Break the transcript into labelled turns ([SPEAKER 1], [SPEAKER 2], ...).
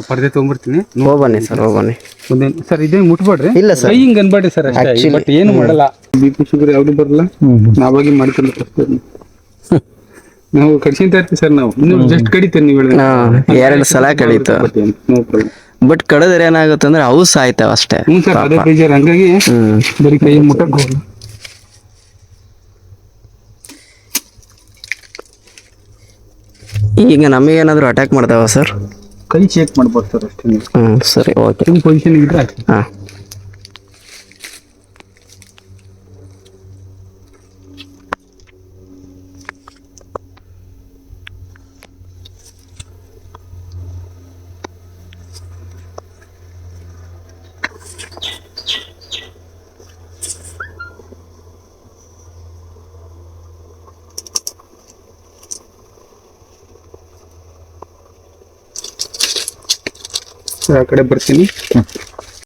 [SPEAKER 1] ಪರದೆ ತೊಗೊಂಡ್ಬರ್ತೀನಿ.
[SPEAKER 2] ಹೋಗ್ಬನ್ನಿ sir, ಹೋಗ್ಬನ್ನಿ.
[SPEAKER 1] Sir ಇದೇ ಮುಟ್ಬೇಡ್ರಿ.
[SPEAKER 2] ಇಲ್ಲ ಸರ್,
[SPEAKER 1] ಕೈ ಹಿಂಗ್ ಅನ್ಬೇಡ್ರಿ ಸರ್ ಅಷ್ಟೇ.
[SPEAKER 2] Actually,
[SPEAKER 1] ಬಟ್ ಏನು ಮಾಡಲ್ಲ. BP ಶುಗರ್ ಯಾವ್ದು ಬರಲ್ಲ. ನಾವಾಗಿ ಮಾಡ್ಕೊಂಡು ನಾವು ಕಡ್ಸಿಂತ ಇರ್ತೀವಿ ಸರ್. ನಾವು ನೀವು ಜಸ್ಟ್ ಕಡಿತೇನೆ ನೀವು ಹೇಳಿದ್ರೆ.
[SPEAKER 2] 2 ಸಲ ಕಳೀತು. ಬಟ್ ಕಡದ್ರೆ ಏನಾಗುತ್ತೆ ಅಂದ್ರೆ ಅವು ಸಾಯ್ತಾವ ಅಷ್ಟೇ.
[SPEAKER 1] ಹ್ಞೂ ಸರ್, ಅದೇ ಬೇಜಾರು. ಹಂಗಾಗಿ ಬರೀ ಕೈ ಮುಟ್ಟಕ್ಕೆ ಹೋಗಲ್ಲ.
[SPEAKER 2] ಈಗ ನಮಗೇನಾದ್ರು ಅಟ್ಯಾಕ್ ಮಾಡ್ತಾವ ಸರ್?
[SPEAKER 1] ಕೈ ಚೆಕ್ ಮಾಡ್ಬೋದು ಸರ್ ಅಷ್ಟೇ.
[SPEAKER 2] ಸರಿ, ಓಕೆ.
[SPEAKER 1] ನಿಮ್ಮ ಪೊಸಿಷನ್ ಇದ್ರೆ
[SPEAKER 2] ಹಾಂ.
[SPEAKER 1] ಆ ಕಡೆ ಬರ್ತೀನಿ.